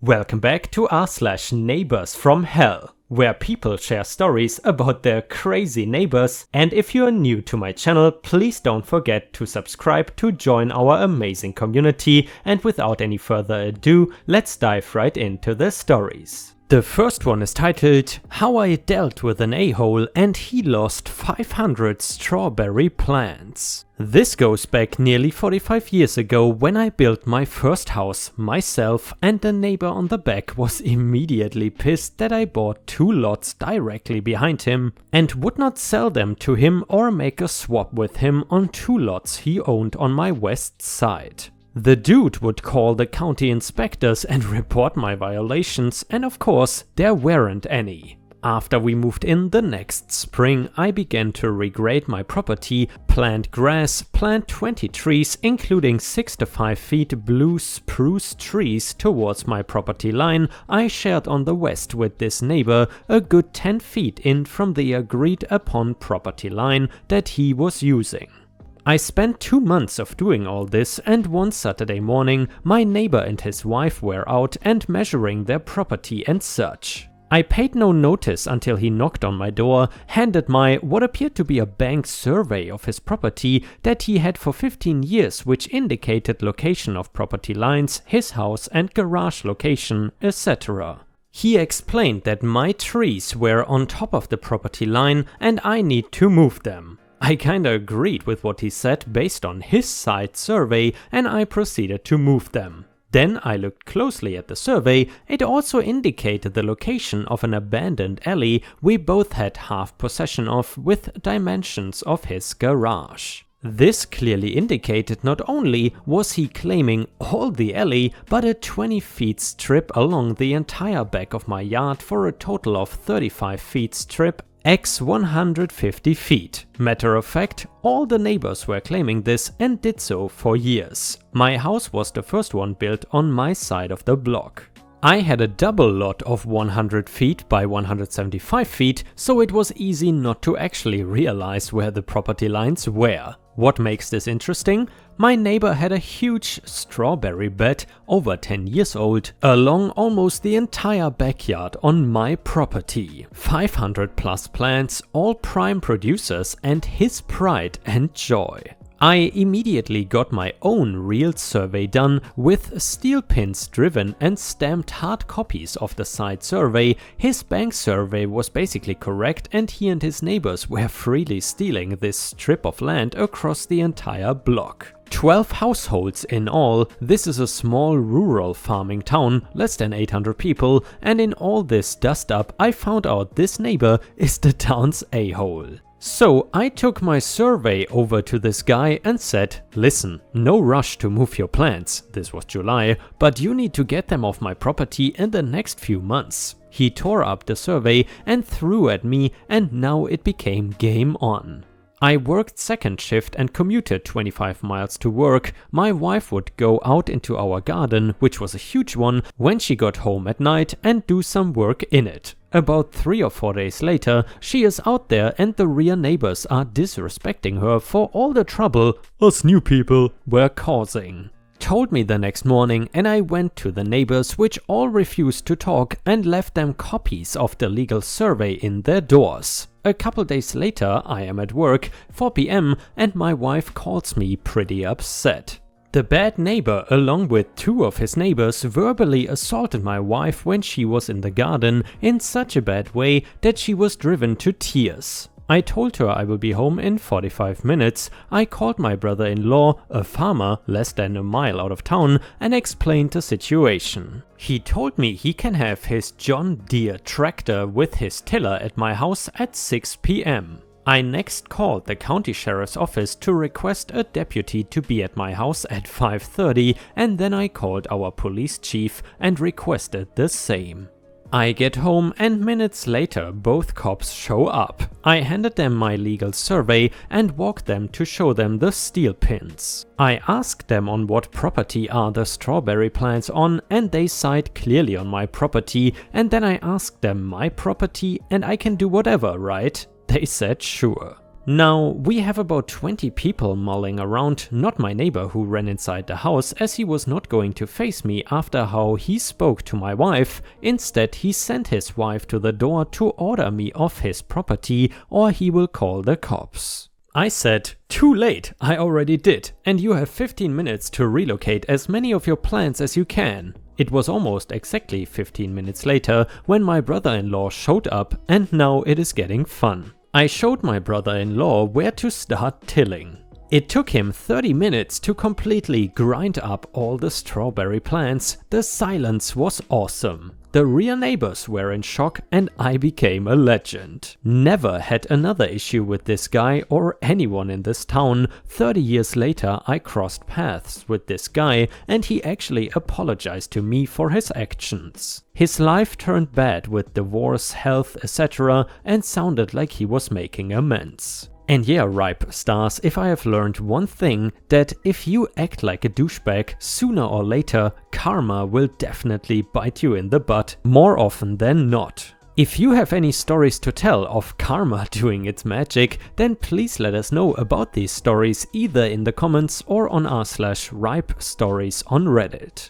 Welcome back to r/neighbors from hell, where people share stories about their crazy neighbors. And if you are new to my channel, please don't forget to subscribe to join our amazing community. And without any further ado, let's dive right into the stories. The first one is titled, How I Dealt with an A-Hole and He Lost 500 Strawberry Plants. This goes back nearly 45 years ago when I built my first house myself, and the neighbor on the back was immediately pissed that I bought 2 lots directly behind him and would not sell them to him or make a swap with him on 2 lots he owned on my west side. The dude would call the county inspectors and report my violations, and of course, there weren't any. After we moved in the next spring, I began to regrade my property, plant grass, plant 20 trees, including 6 to 5 feet blue spruce trees towards my property line I shared on the west with this neighbor, a good 10 feet in from the agreed upon property line that he was using. I spent 2 months of doing all this, and one Saturday morning my neighbor and his wife were out and measuring their property and such. I paid no notice until he knocked on my door, handed my what appeared to be a bank survey of his property that he had for 15 years, which indicated location of property lines, his house and garage location, etc. He explained that my trees were on top of the property line and I need to move them. I kinda agreed with what he said based on his side survey, and I proceeded to move them. Then I looked closely at the survey. It also indicated the location of an abandoned alley we both had half possession of, with dimensions of his garage. This clearly indicated not only was he claiming all the alley, but a 20 feet strip along the entire back of my yard for a total of 35 feet strip x 150 feet. Matter of fact, all the neighbors were claiming this and did so for years. My house was the first one built on my side of the block. I had a double lot of 100 feet by 175 feet, so it was easy not to actually realize where the property lines were. What makes this interesting? My neighbor had a huge strawberry bed, over 10 years old, along almost the entire backyard on my property. 500 plus plants, all prime producers, and his pride and joy. I immediately got my own real survey done with steel pins driven and stamped hard copies of the site survey. His bank survey was basically correct, and he and his neighbors were freely stealing this strip of land across the entire block. 12 households in all. This is a small rural farming town, less than 800 people, and in all this dust up I found out this neighbor is the town's a-hole. So I took my survey over to this guy and said, listen, no rush to move your plants, this was July, but you need to get them off my property in the next few months. He tore up the survey and threw at me, and now it became game on. I worked second shift and commuted 25 miles to work. My wife would go out into our garden, which was a huge one, when she got home at night and do some work in it. About 3 or 4 days later, she is out there and the rear neighbors are disrespecting her for all the trouble us new people were causing. Told me the next morning, and I went to the neighbors, which all refused to talk, and left them copies of the legal survey in their doors. A couple days later I am at work, 4 p.m, and my wife calls me pretty upset. The bad neighbor, along with 2 of his neighbors, verbally assaulted my wife when she was in the garden in such a bad way that she was driven to tears. I told her I will be home in 45 minutes. I called my brother-in-law, a farmer less than a mile out of town, and explained the situation. He told me he can have his John Deere tractor with his tiller at my house at 6 p.m. I next called the county sheriff's office to request a deputy to be at my house at 5:30, and then I called our police chief and requested the same. I get home and minutes later both cops show up. I handed them my legal survey and walked them to show them the steel pins. I asked them on what property are the strawberry plants on, and they cite clearly on my property, and then I asked them my property and I can do whatever, right? They said sure. Now, we have about 20 people mulling around, not my neighbor who ran inside the house as he was not going to face me after how he spoke to my wife. Instead, he sent his wife to the door to order me off his property or he will call the cops. I said, "Too late, I already did, and you have 15 minutes to relocate as many of your plants as you can." It was almost exactly 15 minutes later when my brother-in-law showed up, and now it is getting fun. I showed my brother-in-law where to start tilling. It took him 30 minutes to completely grind up all the strawberry plants. The silence was awesome. The rear neighbors were in shock and I became a legend. Never had another issue with this guy or anyone in this town. 30 years later I crossed paths with this guy and he actually apologized to me for his actions. His life turned bad with divorce, health, etc. and sounded like he was making amends. And yeah, ripe stars, if I have learned one thing, that if you act like a douchebag, sooner or later, karma will definitely bite you in the butt, more often than not. If you have any stories to tell of karma doing its magic, then please let us know about these stories either in the comments or on r/ripe stories on Reddit.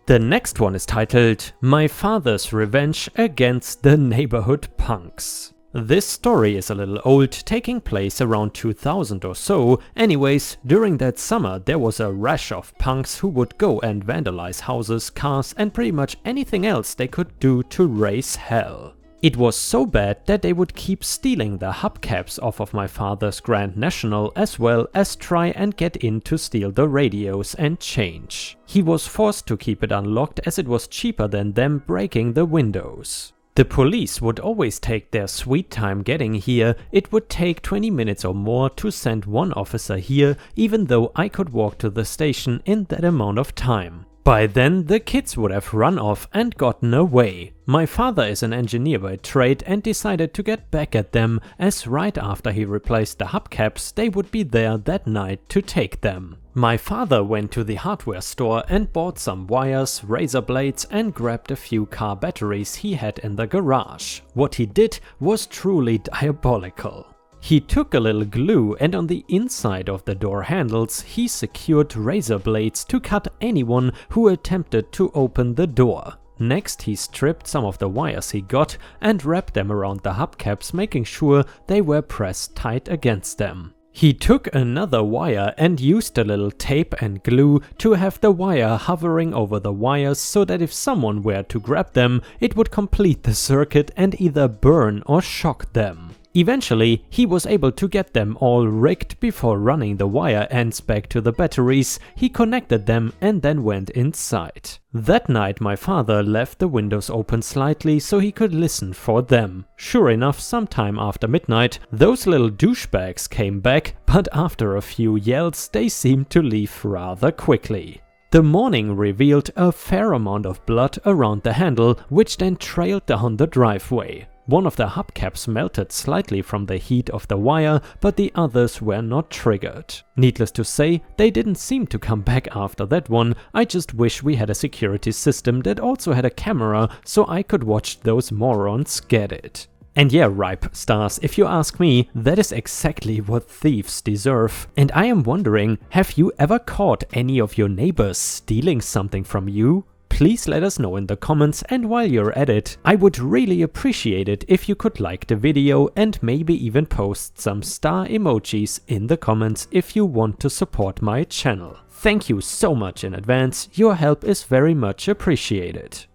The next one is titled, "My Father's Revenge Against the Neighborhood Punks." This story is a little old, taking place around 2000 or so. Anyways, during that summer there was a rash of punks who would go and vandalize houses, cars and pretty much anything else they could do to raise hell. It was so bad that they would keep stealing the hubcaps off of my father's Grand National as well as try and get in to steal the radios and change. He was forced to keep it unlocked as it was cheaper than them breaking the windows. The police would always take their sweet time getting here. It would take 20 minutes or more to send one officer here, even though I could walk to the station in that amount of time. By then, the kids would have run off and gotten away. My father is an engineer by trade and decided to get back at them, as right after he replaced the hubcaps, they would be there that night to take them. My father went to the hardware store and bought some wires, razor blades and grabbed a few car batteries he had in the garage. What he did was truly diabolical. He took a little glue and on the inside of the door handles he secured razor blades to cut anyone who attempted to open the door. Next he stripped some of the wires he got and wrapped them around the hubcaps, making sure they were pressed tight against them. He took another wire and used a little tape and glue to have the wire hovering over the wires so that if someone were to grab them, it would complete the circuit and either burn or shock them. Eventually, he was able to get them all rigged before running the wire ends back to the batteries. He connected them and then went inside. That night my father left the windows open slightly so he could listen for them. Sure enough, sometime after midnight, those little douchebags came back, but after a few yells they seemed to leave rather quickly. The morning revealed a fair amount of blood around the handle, which then trailed down the driveway. One of the hubcaps melted slightly from the heat of the wire, but the others were not triggered. Needless to say, they didn't seem to come back after that one. I just wish we had a security system that also had a camera so I could watch those morons get it. And yeah, ripe stars, if you ask me, that is exactly what thieves deserve. And I am wondering, have you ever caught any of your neighbors stealing something from you? Please let us know in the comments, and while you're at it, I would really appreciate it if you could like the video and maybe even post some star emojis in the comments if you want to support my channel. Thank you so much in advance, your help is very much appreciated.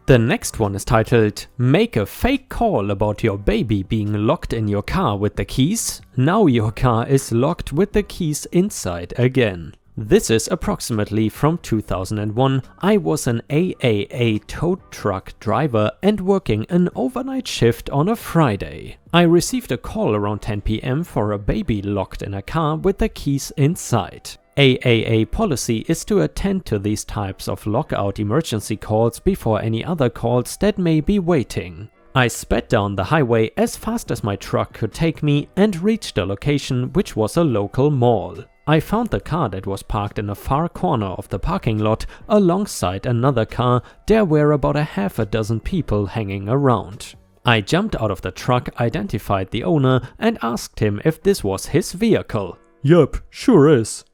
The next one is titled, "Make a fake call about your baby being locked in your car with the keys. Now your car is locked with the keys inside again." This is approximately from 2001. I was an AAA tow truck driver and working an overnight shift on a Friday. I received a call around 10 PM for a baby locked in a car with the keys inside. AAA policy is to attend to these types of lockout emergency calls before any other calls that may be waiting. I sped down the highway as fast as my truck could take me and reached a location which was a local mall. I found the car that was parked in a far corner of the parking lot alongside another car. There were about a half a dozen people hanging around. I jumped out of the truck, identified the owner, and asked him if this was his vehicle. Yup, sure is.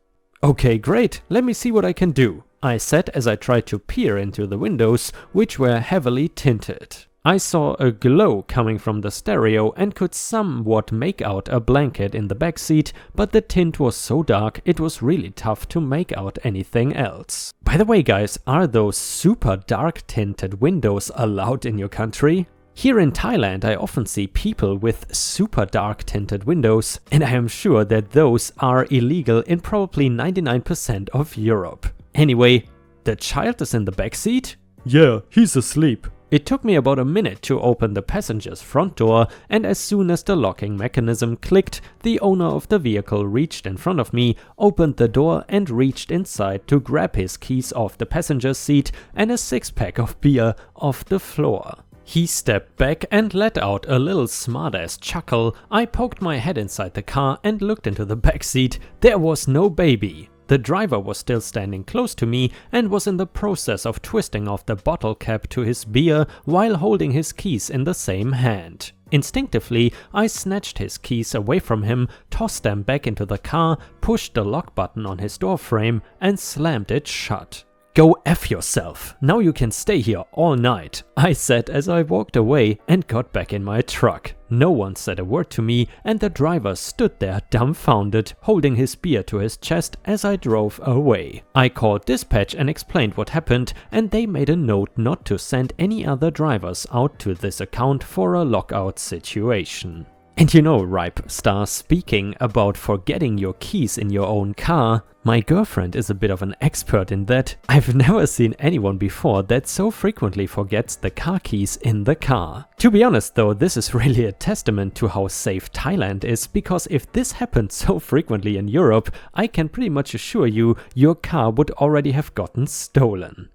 Okay, great, let me see what I can do, I said as I tried to peer into the windows, which were heavily tinted. I saw a glow coming from the stereo and could somewhat make out a blanket in the backseat, but the tint was so dark it was really tough to make out anything else. By the way guys, are those super dark tinted windows allowed in your country? Here in Thailand I often see people with super dark tinted windows, and I am sure that those are illegal in probably 99% of Europe. Anyway, the child is in the backseat? Yeah, he's asleep. It took me about a minute to open the passenger's front door, and as soon as the locking mechanism clicked, the owner of the vehicle reached in front of me, opened the door and reached inside to grab his keys off the passenger's seat and a six-pack of beer off the floor. He stepped back and let out a little smartass chuckle. I poked my head inside the car and looked into the back seat. There was no baby. The driver was still standing close to me and was in the process of twisting off the bottle cap to his beer while holding his keys in the same hand. Instinctively, I snatched his keys away from him, tossed them back into the car, pushed the lock button on his door frame and slammed it shut. Go F yourself, now you can stay here all night, I said as I walked away and got back in my truck. No one said a word to me and the driver stood there dumbfounded, holding his beer to his chest as I drove away. I called dispatch and explained what happened, and they made a note not to send any other drivers out to this account for a lockout situation. And you know, Ripe Star, speaking about forgetting your keys in your own car, my girlfriend is a bit of an expert in that. I've never seen anyone before that so frequently forgets the car keys in the car. To be honest though, this is really a testament to how safe Thailand is, because if this happened so frequently in Europe, I can pretty much assure you your car would already have gotten stolen.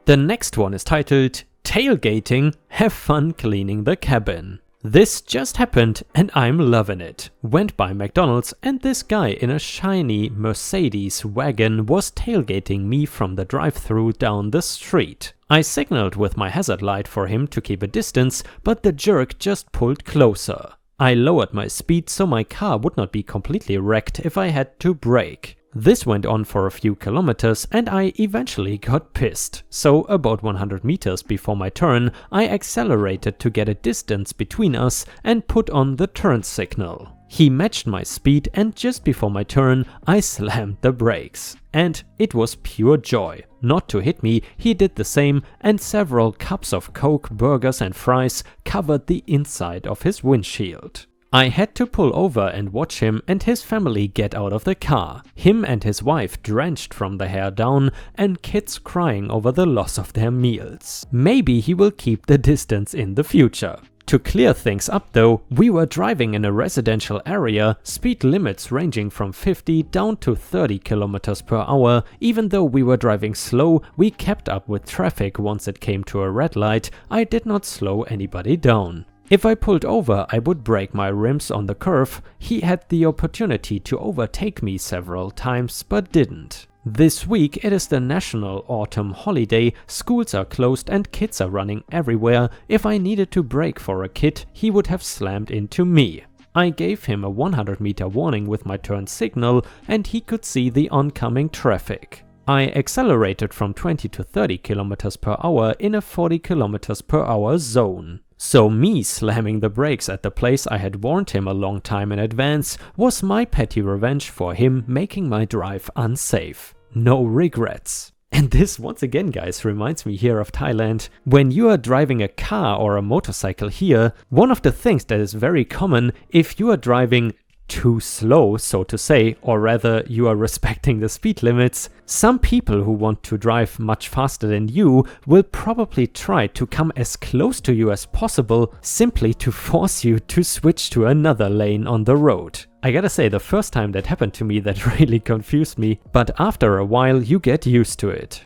The next one is titled Tailgating, Have Fun Cleaning the Cabin. This just happened and I'm loving it. Went by McDonald's and this guy in a shiny Mercedes wagon was tailgating me from the drive-thru down the street. I signaled with my hazard light for him to keep a distance, but the jerk just pulled closer. I lowered my speed so my car would not be completely wrecked if I had to brake. This went on for a few kilometers and I eventually got pissed. So about 100 meters before my turn, I accelerated to get a distance between us and put on the turn signal. He matched my speed and just before my turn, I slammed the brakes. And it was pure joy. Not to hit me, he did the same and several cups of Coke, burgers and fries covered the inside of his windshield. I had to pull over and watch him and his family get out of the car. Him and his wife drenched from the hair down and kids crying over the loss of their meals. Maybe he will keep the distance in the future. To clear things up though, we were driving in a residential area, speed limits ranging from 50 down to 30 km per hour. Even though we were driving slow, we kept up with traffic. Once it came to a red light, I did not slow anybody down. If I pulled over, I would break my rims on the curve. He had the opportunity to overtake me several times, but didn't. This week it is the national autumn holiday, schools are closed and kids are running everywhere. If I needed to brake for a kid, he would have slammed into me. I gave him a 100-meter warning with my turn signal and he could see the oncoming traffic. I accelerated from 20 to 30 km per hour in a 40 km per hour zone. So me slamming the brakes at the place I had warned him a long time in advance was my petty revenge for him making my drive unsafe. No regrets. And this once again, guys, reminds me here of Thailand. When you are driving a car or a motorcycle here, one of the things that is very common, if you are driving too slow, so to say, or rather you are respecting the speed limits, some people who want to drive much faster than you will probably try to come as close to you as possible simply to force you to switch to another lane on the road. I gotta say, the first time that happened to me, that really confused me, but after a while you get used to it.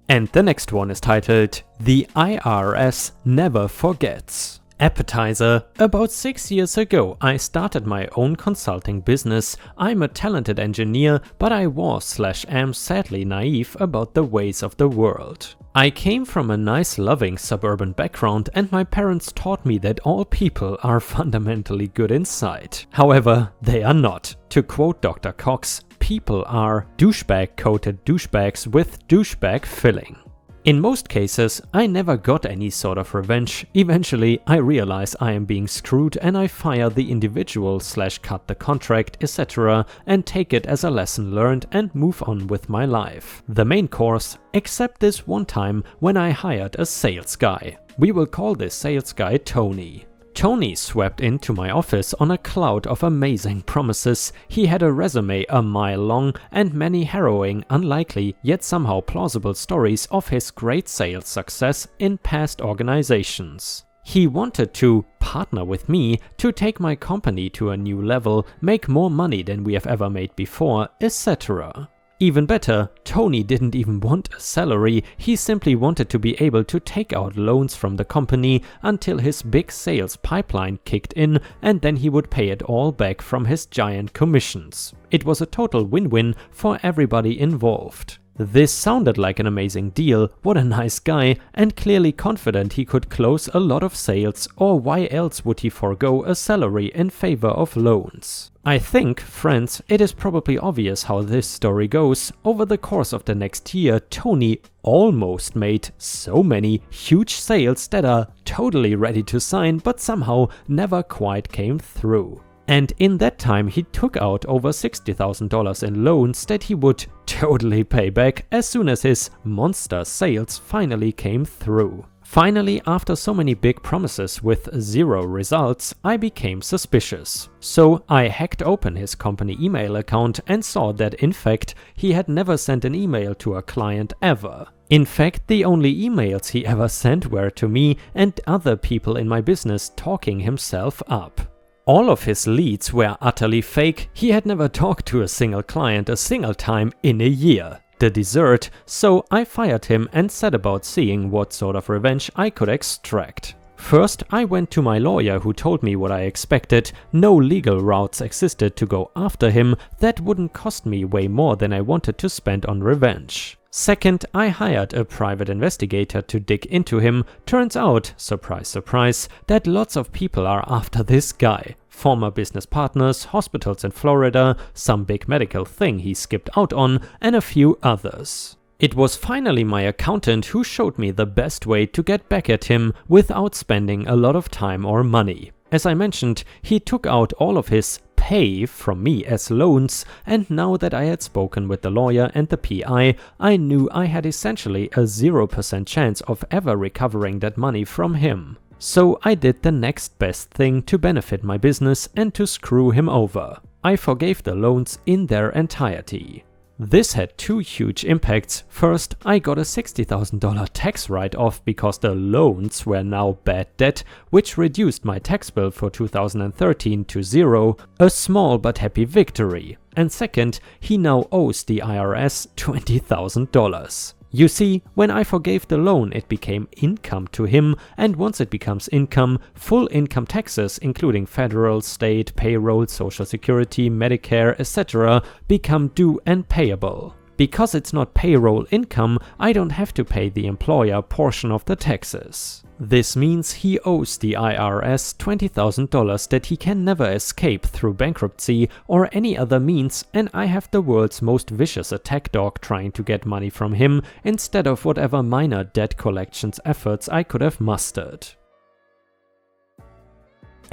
And the next one is titled The IRS Never Forgets. Appetizer. About 6 years ago, I started my own consulting business. I'm a talented engineer, but I was/am sadly naive about the ways of the world. I came from a nice, loving suburban background, and my parents taught me that all people are fundamentally good inside. However, they are not. To quote Dr. Cox, people are douchebag-coated douchebags with douchebag filling. In most cases, I never got any sort of revenge. Eventually, I realize I am being screwed and I fire the individual/cut the contract, etc. and take it as a lesson learned and move on with my life. The main course, except this one time when I hired a sales guy. We will call this sales guy Tony. Tony swept into my office on a cloud of amazing promises. He had a resume a mile long and many harrowing, unlikely, yet somehow plausible stories of his great sales success in past organizations. He wanted to partner with me to take my company to a new level, make more money than we have ever made before, etc. Even better, Tony didn't even want a salary, he simply wanted to be able to take out loans from the company until his big sales pipeline kicked in, and then he would pay it all back from his giant commissions. It was a total win-win for everybody involved. This sounded like an amazing deal, what a nice guy, and clearly confident he could close a lot of sales, or why else would he forego a salary in favor of loans? I think, friends, it is probably obvious how this story goes. Over the course of the next year, Tony almost made so many huge sales that are totally ready to sign, but somehow never quite came through. And in that time he took out over $60,000 in loans that he would totally pay back as soon as his monster sales finally came through. Finally, after so many big promises with zero results, I became suspicious. So I hacked open his company email account and saw that in fact he had never sent an email to a client ever. In fact, the only emails he ever sent were to me and other people in my business talking himself up. All of his leads were utterly fake. He had never talked to a single client a single time in a year. The dessert, so I fired him and set about seeing what sort of revenge I could extract. First, I went to my lawyer who told me what I expected. No legal routes existed to go after him. That wouldn't cost me way more than I wanted to spend on revenge. Second, I hired a private investigator to dig into him. Turns out, surprise surprise, that lots of people are after this guy. Former business partners, hospitals in Florida, some big medical thing he skipped out on, and a few others. It was finally my accountant who showed me the best way to get back at him without spending a lot of time or money. As I mentioned, he took out all of his pay from me as loans, and now that I had spoken with the lawyer and the PI, I knew I had essentially a 0% chance of ever recovering that money from him. So I did the next best thing to benefit my business and to screw him over. I forgave the loans in their entirety. This had two huge impacts. First, I got a $60,000 tax write-off because the loans were now bad debt, which reduced my tax bill for 2013 to zero, a small but happy victory. And second, he now owes the IRS $20,000. You see, when I forgave the loan, it became income to him, and once it becomes income, full income taxes, including federal, state, payroll, social security, Medicare, etc., become due and payable. Because it's not payroll income, I don't have to pay the employer portion of the taxes. This means he owes the IRS $20,000 that he can never escape through bankruptcy or any other means, and I have the world's most vicious attack dog trying to get money from him instead of whatever minor debt collections efforts I could have mustered.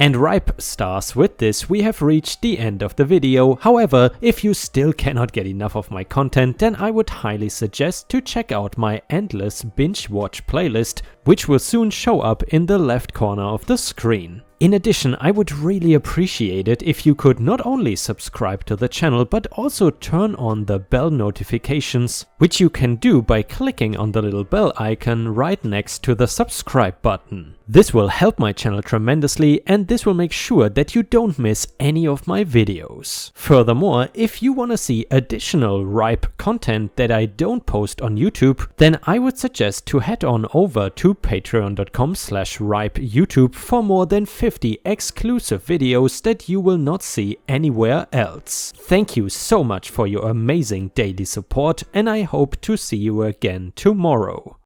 And ripe stars, with this we have reached the end of the video. However, if you still cannot get enough of my content, then I would highly suggest to check out my endless binge watch playlist, which will soon show up in the left corner of the screen. In addition, I would really appreciate it if you could not only subscribe to the channel, but also turn on the bell notifications, which you can do by clicking on the little bell icon right next to the subscribe button. This will help my channel tremendously, and this will make sure that you don't miss any of my videos. Furthermore, if you want to see additional ripe content that I don't post on YouTube, then I would suggest to head on over to patreon.com/ripeyoutube for more than 50 exclusive videos that you will not see anywhere else. Thank you so much for your amazing daily support, and I hope to see you again tomorrow.